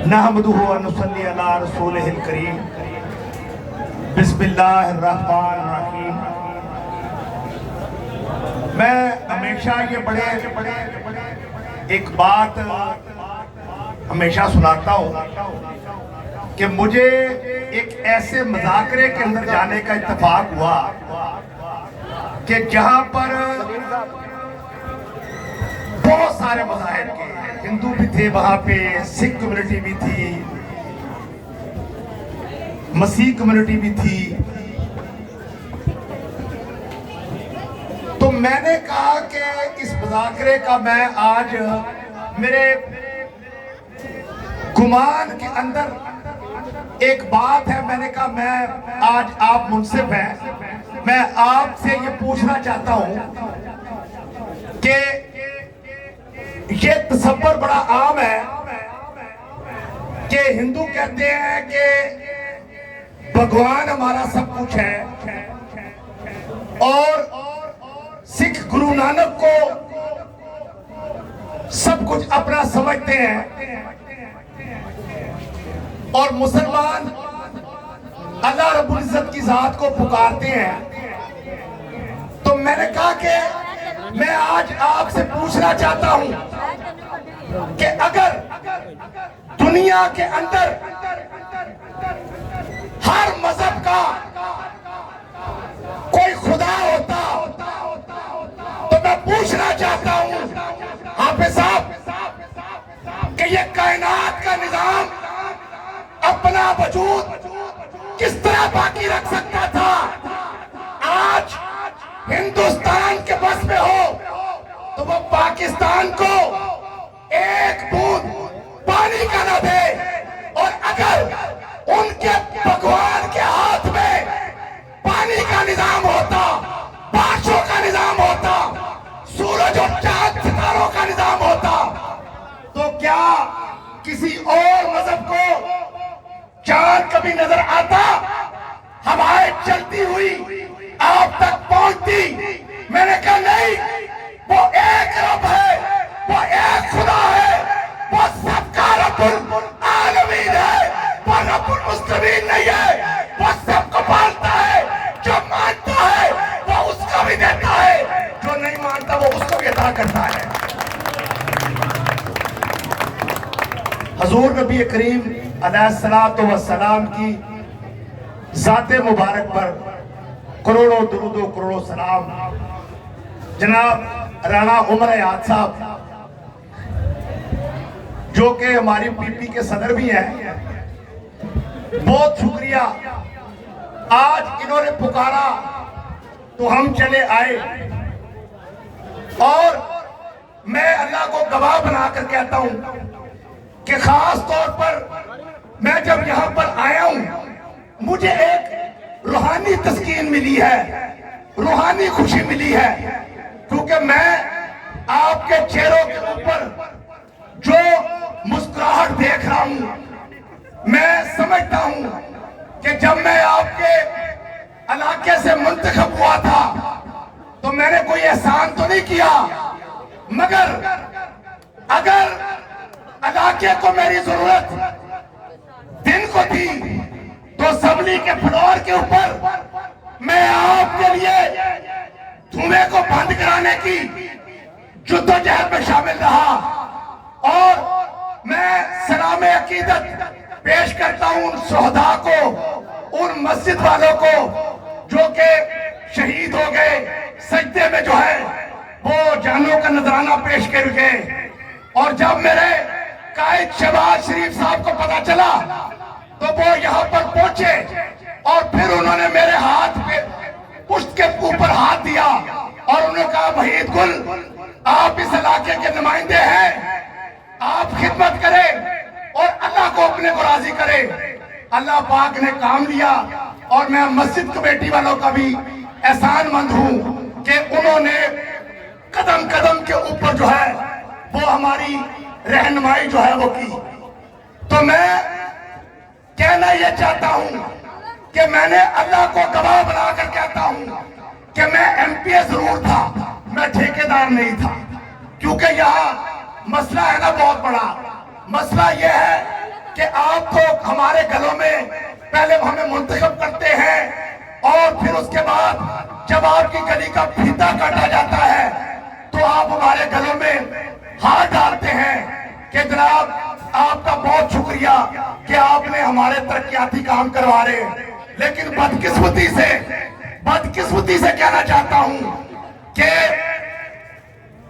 نحمدہ و نصلی علی رسولہ الکریم بسم اللہ الرحمن الرحیم۔ میں ہمیشہ یہ بڑے ایک بات ہمیشہ سناتا ہوں کہ مجھے ایک ایسے مذاکرے کے اندر جانے کا اتفاق ہوا کہ جہاں پر بہت سارے مذاہب کے ہندو بھی تھے، وہاں پہ سکھ کمیونٹی بھی تھی، مسیح کمیونٹی بھی تھی۔ تو میں نے کہا کہ اس مذاکرے کا میں آج میرے گمان کے اندر ایک بات ہے، میں نے کہا میں آج آپ منصف ہیں، میں آپ سے یہ پوچھنا چاہتا ہوں کہ یہ تصور بڑا عام ہے کہ ہندو کہتے ہیں کہ بھگوان ہمارا سب کچھ ہے، اور سکھ گرو نانک کو سب کچھ اپنا سمجھتے ہیں، اور مسلمان اللہ رب العزت کی ذات کو پکارتے ہیں۔ تو میں نے کہا کہ میں آج آپ سے پوچھنا چاہتا ہوں کہ اگر دنیا کے اندر ہر مذہب کا کوئی خدا ہوتا تو میں پوچھنا چاہتا ہوں حافظ صاحب کہ یہ کائنات کا نظام اپنا وجود کس طرح باقی رکھ سکتا تھا؟ آج ہندوستان کے بس میں ہو تو وہ پاکستان کو ایک بوند پانی کا نہ دے، اور اگر ان کے بھگوان کے ہاتھ میں پانی کا نظام ہوتا، بارشوں کا نظام ہوتا، سورج اور چاند ستاروں کا نظام ہوتا، تو کیا کسی اور مذہب کو چاند کبھی نظر آتا؟ ہوائیں چلتی ہوئی آپ تک پہنچتی؟ میں نے کہا نہیں، وہ ایک رب ہے، وہ ایک خدا ہے، وہ سب کا رب العالمین ہے، وہ رب المسلمین نہیں ہے، وہ سب کو پالتا ہے، جو مانتا ہے وہ اس کو بھی دیتا ہے، جو نہیں مانتا وہ اس کو بھی عطا کرتا ہے۔ حضور نبی کریم علیہ السلام کی ذات مبارک پر کروڑوں درود و کروڑوں سلام۔ جناب رانا عمر حیات صاحب جو کہ ہماری پی پی کے صدر بھی ہیں، بہت شکریہ، آج انہوں نے پکارا تو ہم چلے آئے، اور میں اللہ کو گواہ بنا کر کہتا ہوں کہ خاص طور پر میں جب یہاں پر آیا ہوں مجھے ایک روحانی تسکین ملی ہے، روحانی خوشی ملی ہے، کیونکہ میں آپ کے چہروں کے اوپر جو مسکراہٹ دیکھ رہا ہوں، میں سمجھتا ہوں کہ جب میں آپ کے علاقے سے منتخب ہوا تھا تو میں نے کوئی احسان تو نہیں کیا، مگر اگر علاقے کو میری ضرورت دن کو تھی تو اسمبلی کے فلور کے اوپر میں آپ کے لیے دھوئے کو بند کرانے کی جدوجہد میں شامل رہا، اور میں سلام عقیدت پیش کرتا ہوں ان شہداء کو، ان مسجد والوں کو جو کہ شہید ہو گئے، سجدے میں جو ہے وہ جانوں کا نذرانہ پیش کر گئے۔ اور جب میرے قائد شہباز شریف صاحب کو پتا چلا تو وہ یہاں پر پہنچے، اور پھر انہوں نے میرے ہاتھ پہ پشت کے اوپر ہاتھ دیا اور انہوں نے کہا وحید گل آپ اس علاقے کے نمائندے ہیں، آپ خدمت کریں اور اللہ کو اپنے کو راضی کریں۔ اللہ پاک نے کام لیا، اور میں مسجد کمیٹی والوں کا بھی احسان مند ہوں کہ انہوں نے قدم قدم کے اوپر جو ہے وہ ہماری رہنمائی جو ہے وہ کی۔ تو میں کہنا یہ چاہتا ہوں کہ میں نے اللہ کو گواہ بنا کر کہتا ہوں کہ میں ایم پی اے ضرور تھا، میں ٹھیکیدار نہیں تھا، کیونکہ یہاں مسئلہ ہے نا بہت بڑا. مسئلہ یہ ہے کہ آپ تو ہمارے گلوں میں پہلے ہمیں منتخب کرتے ہیں اور پھر اس کے بعد جب آپ کی گلی کا پھیتا کاٹا جاتا ہے تو آپ ہمارے گلوں میں ہاتھ ڈالتے ہیں کہ جناب آپ کا بہت شکریہ کہ آپ نے ہمارے ترقیاتی کام کروا رہے ہیں. لیکن بدقسمتی سے کہنا چاہتا ہوں کہ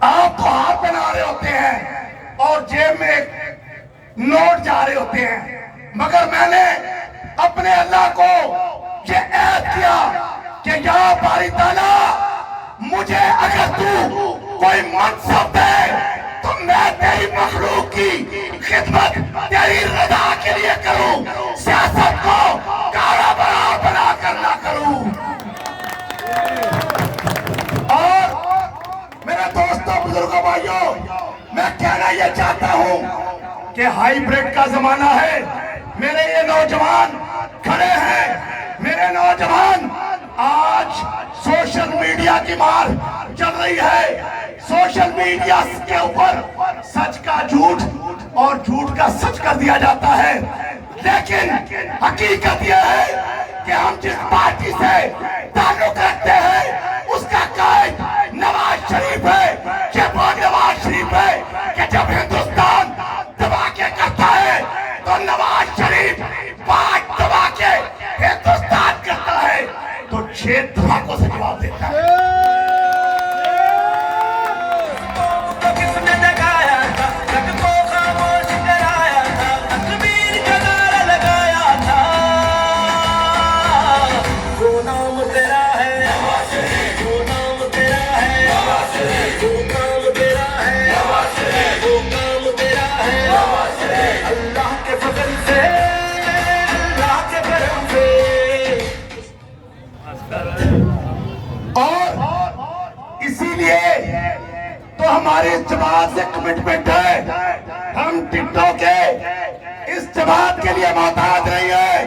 آپ تو ہاتھ بنا رہے ہوتے ہیں اور جیب میں نوٹ جا رہے ہوتے ہیں, مگر میں نے اپنے اللہ کو یہ عہد کیا کہ یا باری تعالیٰ مجھے اگر تو کوئی منصب دے تو میں تیری مخلوق کی خدمت تیری رضا کے لیے کروں, سیاست کو کاروبار بنا کر نہ کروں. اور میرے دوستوں بزرگوں بھائیوں, میں کہنا یہ چاہتا ہوں کہ ہائی بریڈ کا زمانہ ہے. میرے یہ نوجوان کھڑے ہیں, میرے نوجوان آج سوشل میڈیا کی مار چل رہی ہے. سوشل میڈیا کے اوپر سچ کا جھوٹ اور جھوٹ کا سچ کر دیا جاتا ہے, لیکن حقیقت یہ ہے کہ ہم جس پارٹی سے تعلق رکھتے ہیں اس کا قائد نواز شریف ہے. کہ وہ نواز شریف ہے کہ جب ہندوستان دبا کے کرتا ہے تو نواز شریف 5 دبا کے ہندوستان کرتا ہے تو 6 دھماکوں سے جواب دیتا ہے. ہماری اس جماعت سے کمٹمنٹ ہے, ہم ٹکٹوں کے اس جماعت کے لیے محتاج نہیں ہے,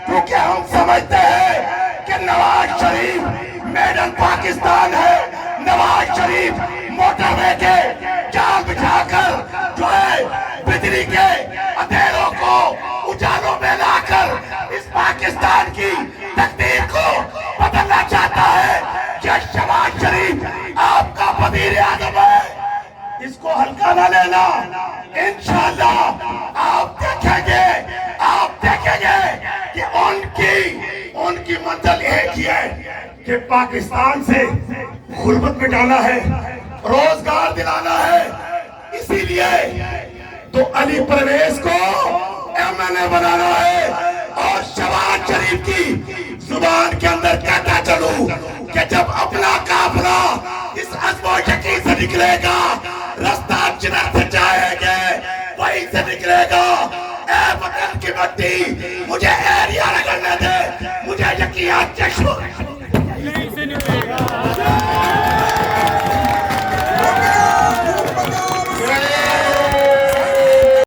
کیونکہ ہم سمجھتے ہیں کہ نواز شریف میڈ ان پاکستان ہے. نواز شریف موٹر وے کے جال بچھا کر جو ہے بجلی کے اندھیروں کو اجالوں میں لا کر اس پاکستان کی تقدیر کو بدلنا چاہتا ہے. کہ شہباز شریف آپ کا وزیر اعظم ہے, اس کو ہلکا نہ لینا. انشاءاللہ آپ دیکھیں گے کہ ان کی منزل ایک ہی ہے کہ پاکستان سے غربت مٹانا ہے, روزگار دلانا ہے. اسی لیے تو علی پرویز کو ایم این اے بنانا ہے اور شہباز شریف کی زبان کے اندر کہتا چلوں کہ جب اپنا قافلہ اس عزم و یقین سے نکلے گا رستہ جنت سے جائیں گے وہیں سے نکلے گا. اے وطن کی مٹی مجھے ایریا رگڑنے دے, مجھے یقین چشم